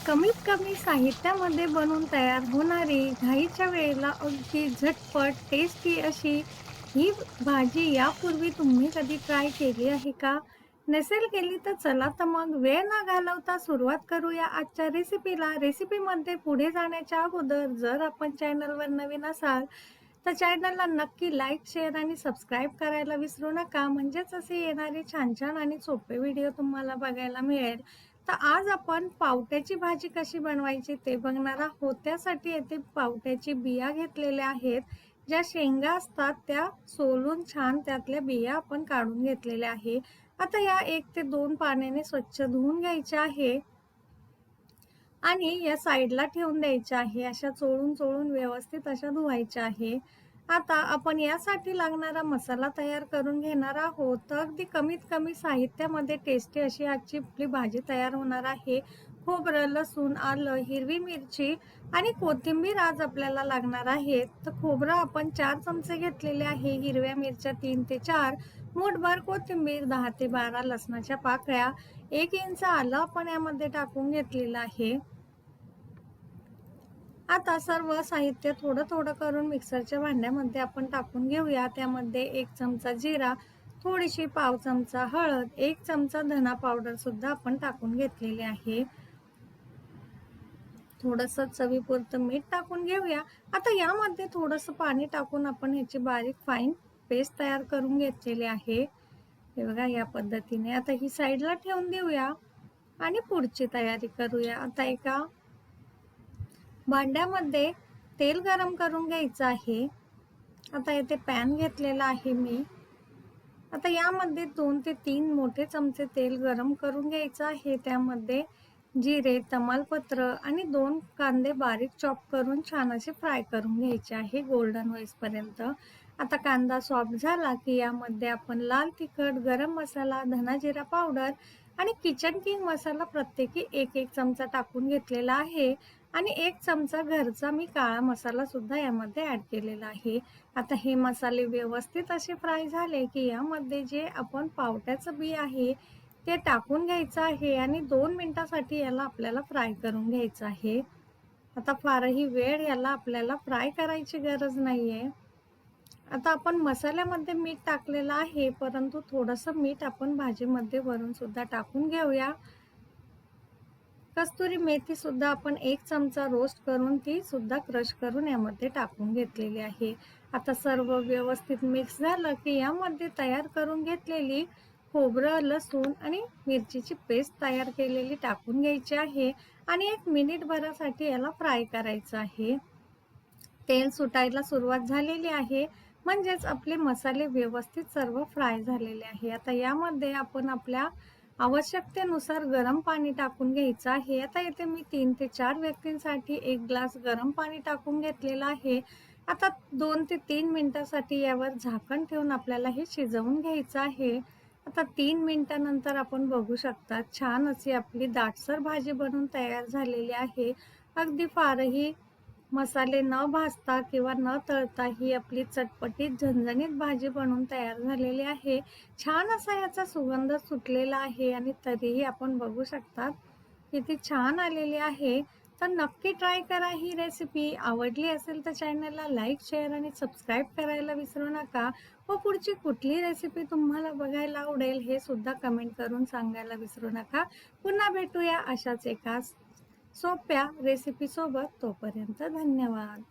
कमीत कमी साहित्यामध्ये बनवून तयार होणारी घाईच्या वेळेला अगदी झटपट टेस्टी अशी ही भाजी यापूर्वी तुम्ही कधी ट्राय केली आहे का? नसेल केली तर चला तर मग वेळ न घालवता सुरुवात करूया आजच्या रेसिपीला. रेसिपीमध्ये पुढे जाण्याच्या अगोदर जर आपण चॅनलवर नवीन असाल तर चॅनलला नक्की लाईक, शेअर आणि सबस्क्राईब करायला विसरू नका. म्हणजेच असे येणारे छान छान आणि सोपे व्हिडिओ तुम्हाला बघायला मिळेल. तर आज आपण पावट्याची भाजी कशी बनवायची ते बघणार आहोत. त्यासाठी येथे पावट्याची बिया घेतलेल्या आहेत. ज्या शेंगा असतात त्या सोलून छान त्यातल्या बिया आपण काढून घेतलेल्या आहे. आता या 1 ते 2 पाण्याने स्वच्छ धुवून घ्यायच्या आहे आणि या साईडला ठेवून द्यायच्या आहे. अशा चोळून चोळून व्यवस्थित अशा धुवायच्या आहे. आता आपण यासाठी लागणारा मसाला तयार करून घेणार आहोत. तर अगदी कमीत कमी साहित्यामध्ये टेस्टी अशी आजची आपली भाजी तयार होणार आहे. खोबरं, लसूण, आलं, हिरवी मिरची आणि कोथिंबीर आज आपल्याला लागणार आहे. तर खोबरं आपण 4 चमचे घेतलेले आहे, हिरव्या मिरच्या 3 ते 4, मूठभर कोथिंबीर, 10 ते 12 लसणाच्या पाकळ्या, 1 इंच आलं आपण यामध्ये टाकून घेतलेलं आहे. आता सर्व साहित्य थोडं थोडं करून मिक्सरच्या भांड्यामध्ये आपण टाकून घेऊया. त्यामध्ये 1 चमचा जिरा, थोडीशी पाव चमचा हळद, 1 चमचा धना पावडर सुद्धा आपण टाकून घेतलेले आहे. थोडंसं चवीपुरतं मीठ टाकून घेऊया. आता यामध्ये थोडंसं पाणी टाकून आपण ह्याची बारीक फाईन पेस्ट तयार करून घेतलेली आहे. हे बघा या पद्धतीने. आता ही साईडला ठेवून देऊया आणि पुढची तयारी करूया. आता एका भांड्यामध्ये तेल गरम करून घ्यायचं आहे. आता इथे पॅन घेतलेला आहे मी. आता यामध्ये 2 ते 3 मोठे चमचे तेल गरम करून घ्यायचं आहे. त्यामध्ये जिरे, तमालपत्र आणि 2 कांदे बारीक चॉप करून छान असे फ्राय करून घ्यायचे आहे गोल्डन होईपर्यंत. आता कांदा सॉफ्ट झाला की यामध्ये आपण लाल तिखट, गरम मसाला, धना जिरा पावडर आणि किचन किंग मसाला प्रत्येकी 1-1 चमचा टाकून घेतलेला आहे आणि 1 चमचा घरचा मी काळा मसाला सुद्धा यामध्ये ॲड केलेला आहे. आता हे मसाले व्यवस्थित असे फ्राय झाले की यामध्ये जे आपण पावट्याचं बी आहे ते टाकून घ्यायचं आहे आणि 2 मिनिटासाठी याला आपल्याला फ्राय करून घ्यायचं आहे. आता फारही वेळ याला आपल्याला फ्राय करायची गरज नाहीये. आता आपण मसाल्यामध्ये मीठ टाकलेलं आहे, परंतु थोडंसं मीठ आपण भाजीमध्ये वरून सुद्धा टाकून घेऊया. कस्तुरी मेथी सुद्धा आपण 1 चमचा रोस्ट करून ती सुद्धा क्रश करून यामध्ये टाकून घेतलेली आहे. आता सर्व व्यवस्थित मिक्स झालं की यामध्ये तयार करून घेतलेली खोबरं, लसूण आणि मिरचीची पेस्ट तयार केलेली टाकून घ्यायची आहे आणि 1 मिनिटभरासाठी याला फ्राय करायचं आहे. तेल सुटायला सुरुवात झालेली आहे, म्हणजेच आपले मसाले व्यवस्थित सर्व फ्राय झालेले आहे. आता यामध्ये आपण आपल्या आवश्यकतेनुसार गरम पाणी टाकून घ्यायचं आहे. आता इथे मी 3 ते 4 व्यक्तींसाठी 1 ग्लास गरम पाणी टाकून घेतलेलं आहे. आता 2 ते 3 मिनिटासाठी यावर झाकण ठेवून आपल्याला हे शिजवून घ्यायचं आहे. आता 3 मिनिटानंतर आपण बघू शकता छान अशी आपली दाटसर भाजी बनून तयार झालेली आहे. अगदी फारही मसाले न भाजता किंवा न तळता ही आपली चटपटीत झणझणीत भाजी बनवून तयार झालेली आहे. छान असा याचा सुगंध सुटलेला आहे आणि तरीही आपण बघू शकता किती छान आलेली आहे. तर नक्की ट्राय करा ही रेसिपी. आवडली असेल तर चॅनलला लाईक, शेअर आणि सबस्क्राईब करायला विसरू नका व पुढची कुठली रेसिपी तुम्हाला बघायला आवडेल हे सुद्धा कमेंट करून सांगायला विसरू नका. पुन्हा भेटूया अशाच एका सोप्या रेसिपीसोबत. तोपर्यंत धन्यवाद.